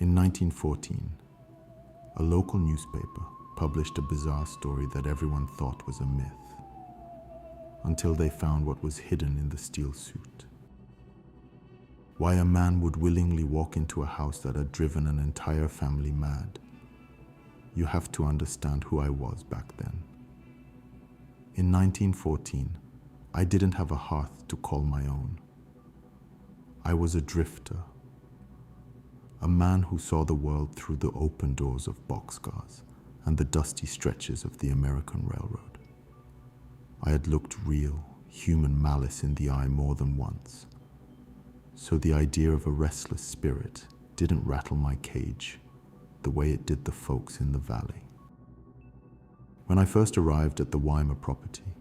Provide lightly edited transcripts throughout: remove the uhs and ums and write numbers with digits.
In 1914, a local newspaper published a bizarre story that everyone thought was a myth, until they found what was hidden in the steel suit. Why a man would willingly walk into a house that had driven an entire family mad. You have to understand who I was back then. In 1914, I didn't have a hearth to call my own. I was a drifter, a man who saw the world through the open doors of boxcars and the dusty stretches of the American railroad. I had looked real, human malice in the eye more than once, so the idea of a restless spirit didn't rattle my cage the way it did the folks in the valley. When I first arrived at the Weimar property,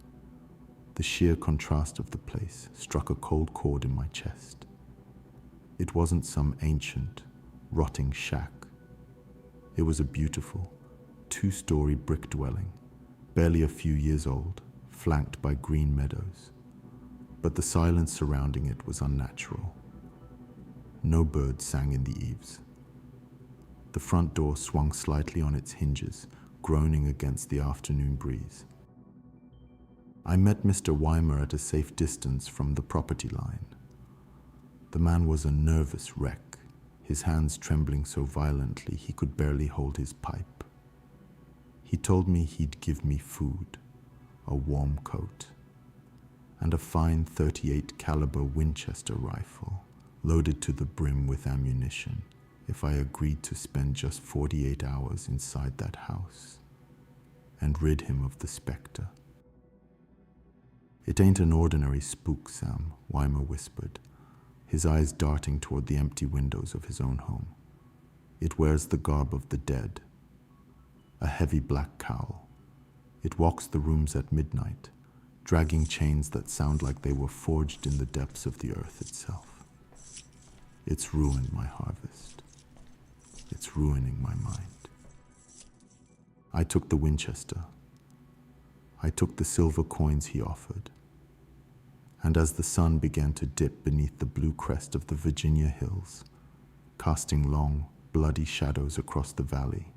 the sheer contrast of the place struck a cold chord in my chest. It wasn't some ancient, rotting shack. It was a beautiful, two-story brick dwelling, barely a few years old, flanked by green meadows. But the silence surrounding it was unnatural. No birds sang in the eaves. The front door swung slightly on its hinges, groaning against the afternoon breeze. I met Mr. Weimar at a safe distance from the property line. The man was a nervous wreck, his hands trembling so violently he could barely hold his pipe. He told me he'd give me food, a warm coat, and a fine .38 caliber Winchester rifle, loaded to the brim with ammunition, if I agreed to spend just 48 hours inside that house and rid him of the specter. "It ain't an ordinary spook, Sam," Weimar whispered, his eyes darting toward the empty windows of his own home. "It wears the garb of the dead, a heavy black cowl. It walks the rooms at midnight, dragging chains that sound like they were forged in the depths of the earth itself. It's ruined my harvest. It's ruining my mind." I took the Winchester. I took the silver coins he offered. And as the sun began to dip beneath the blue crest of the Virginia hills, casting long, bloody shadows across the valley,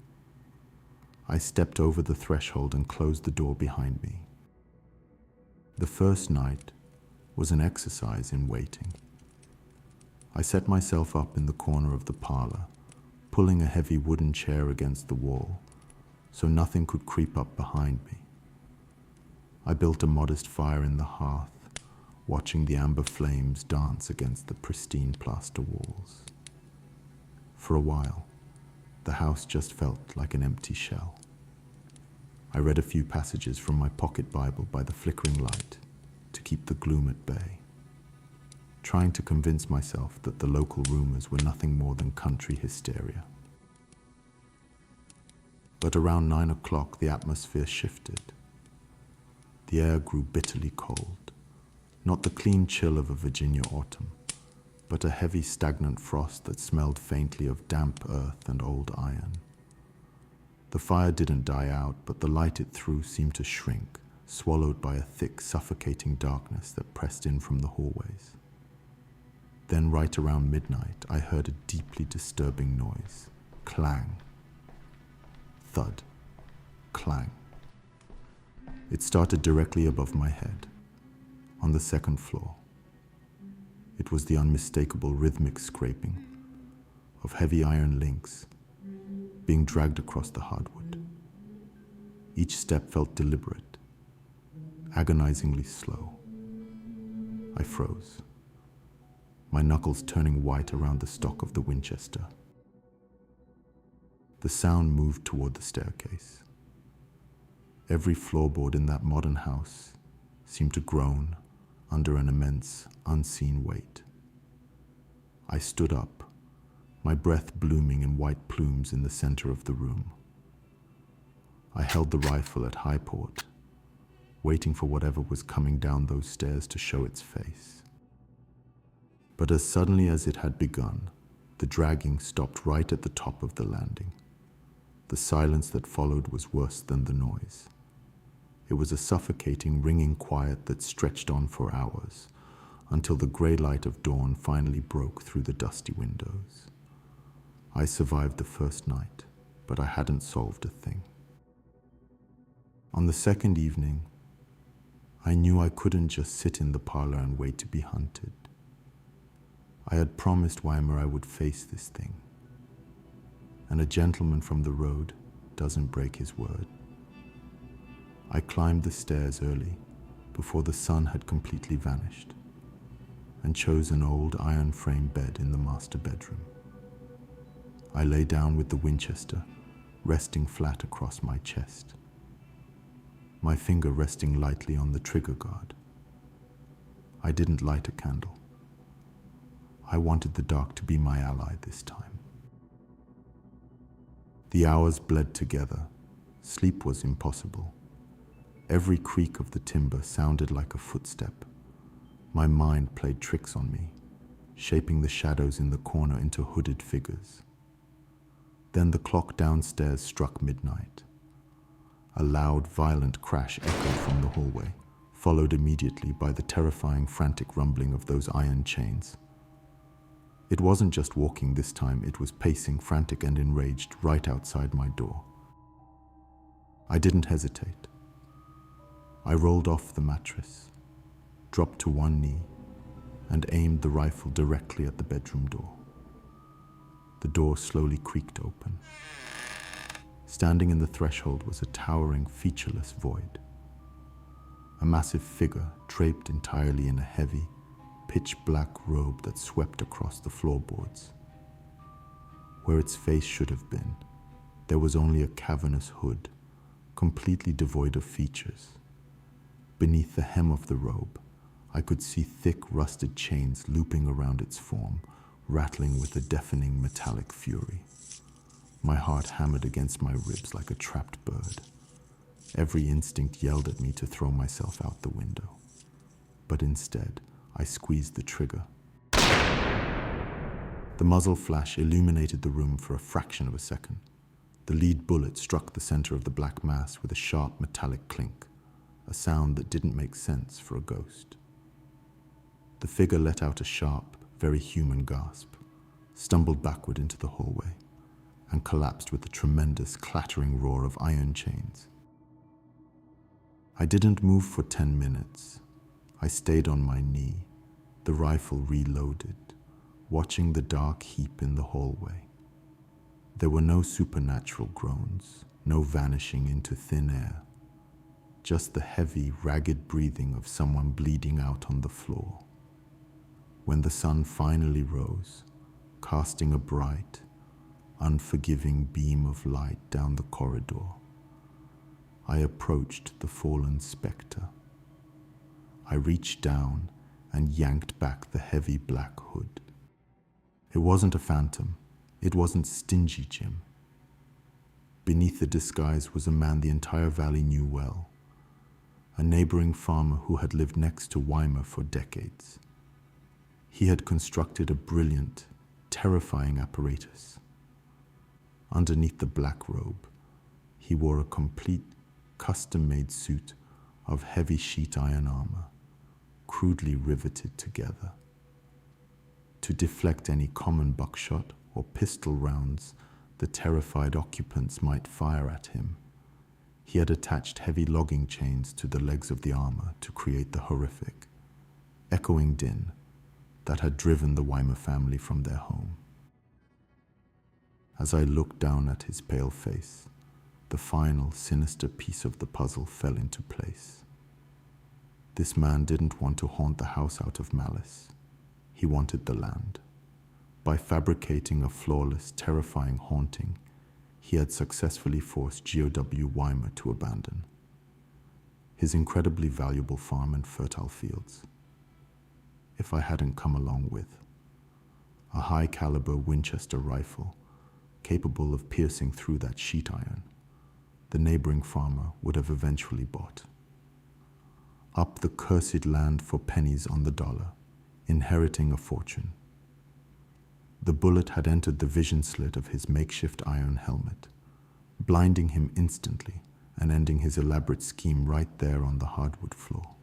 I stepped over the threshold and closed the door behind me. The first night was an exercise in waiting. I set myself up in the corner of the parlor, pulling a heavy wooden chair against the wall so nothing could creep up behind me. I built a modest fire in the hearth, watching the amber flames dance against the pristine plaster walls. For a while, the house just felt like an empty shell. I read a few passages from my pocket Bible by the flickering light to keep the gloom at bay, trying to convince myself that the local rumors were nothing more than country hysteria. But around 9 o'clock, the atmosphere shifted. The air grew bitterly cold. Not the clean chill of a Virginia autumn, but a heavy, stagnant frost that smelled faintly of damp earth and old iron. The fire didn't die out, but the light it threw seemed to shrink, swallowed by a thick, suffocating darkness that pressed in from the hallways. Then, right around midnight, I heard a deeply disturbing noise. Clang. Thud. Clang. It started directly above my head, on the second floor. It was the unmistakable rhythmic scraping of heavy iron links being dragged across the hardwood. Each step felt deliberate, agonizingly slow. I froze, my knuckles turning white around the stock of the Winchester. The sound moved toward the staircase. Every floorboard in that modern house seemed to groan under an immense, unseen weight. I stood up, my breath blooming in white plumes in the center of the room. I held the rifle at high port, waiting for whatever was coming down those stairs to show its face. But as suddenly as it had begun, the dragging stopped right at the top of the landing. The silence that followed was worse than the noise. It was a suffocating, ringing quiet that stretched on for hours, until the gray light of dawn finally broke through the dusty windows. I survived the first night, but I hadn't solved a thing. On the second evening, I knew I couldn't just sit in the parlor and wait to be hunted. I had promised Weimer I would face this thing, and a gentleman from the road doesn't break his word. I climbed the stairs early, before the sun had completely vanished, and chose an old iron frame bed in the master bedroom. I lay down with the Winchester resting flat across my chest, my finger resting lightly on the trigger guard. I didn't light a candle. I wanted the dark to be my ally this time. The hours bled together. Sleep was impossible. Every creak of the timber sounded like a footstep. My mind played tricks on me, shaping the shadows in the corner into hooded figures. Then the clock downstairs struck midnight. A loud, violent crash echoed from the hallway, followed immediately by the terrifying, frantic rumbling of those iron chains. It wasn't just walking this time, it was pacing, frantic and enraged, right outside my door. I didn't hesitate. I rolled off the mattress, dropped to one knee, and aimed the rifle directly at the bedroom door. The door slowly creaked open. Standing in the threshold was a towering, featureless void. A massive figure draped entirely in a heavy, pitch-black robe that swept across the floorboards. Where its face should have been, there was only a cavernous hood, completely devoid of features. Beneath the hem of the robe, I could see thick, rusted chains looping around its form, rattling with a deafening metallic fury. My heart hammered against my ribs like a trapped bird. Every instinct yelled at me to throw myself out the window. But instead, I squeezed the trigger. The muzzle flash illuminated the room for a fraction of a second. The lead bullet struck the center of the black mass with a sharp metallic clink, a sound that didn't make sense for a ghost. The figure let out a sharp, very human gasp, stumbled backward into the hallway, and collapsed with a tremendous clattering roar of iron chains. I didn't move for 10 minutes. I stayed on my knee, the rifle reloaded, watching the dark heap in the hallway. There were no supernatural groans, no vanishing into thin air, just the heavy, ragged breathing of someone bleeding out on the floor. When the sun finally rose, casting a bright, unforgiving beam of light down the corridor, I approached the fallen spectre. I reached down and yanked back the heavy black hood. It wasn't a phantom. It wasn't Stingy Jim. Beneath the disguise was a man the entire valley knew well, a neighboring farmer who had lived next to Weimer for decades. He had constructed a brilliant, terrifying apparatus. Underneath the black robe, he wore a complete, custom-made suit of heavy sheet iron armor, crudely riveted together. To deflect any common buckshot or pistol rounds the terrified occupants might fire at him, he had attached heavy logging chains to the legs of the armor to create the horrific, echoing din that had driven the Weimer family from their home. As I looked down at his pale face, the final, sinister piece of the puzzle fell into place. This man didn't want to haunt the house out of malice. He wanted the land. By fabricating a flawless, terrifying haunting, he had successfully forced G.O.W. Weimer to abandon his incredibly valuable farm and fertile fields. If I hadn't come along with a high-caliber Winchester rifle capable of piercing through that sheet iron, the neighboring farmer would have eventually bought up the cursed land for pennies on the dollar, inheriting a fortune. The bullet had entered the vision slit of his makeshift iron helmet, blinding him instantly and ending his elaborate scheme right there on the hardwood floor.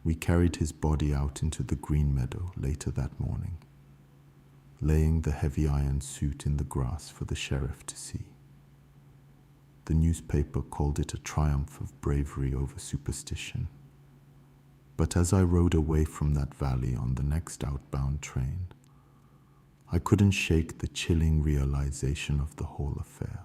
We carried his body out into the green meadow later that morning, laying the heavy iron suit in the grass for the sheriff to see. The newspaper called it a triumph of bravery over superstition. But as I rode away from that valley on the next outbound train, I couldn't shake the chilling realization of the whole affair.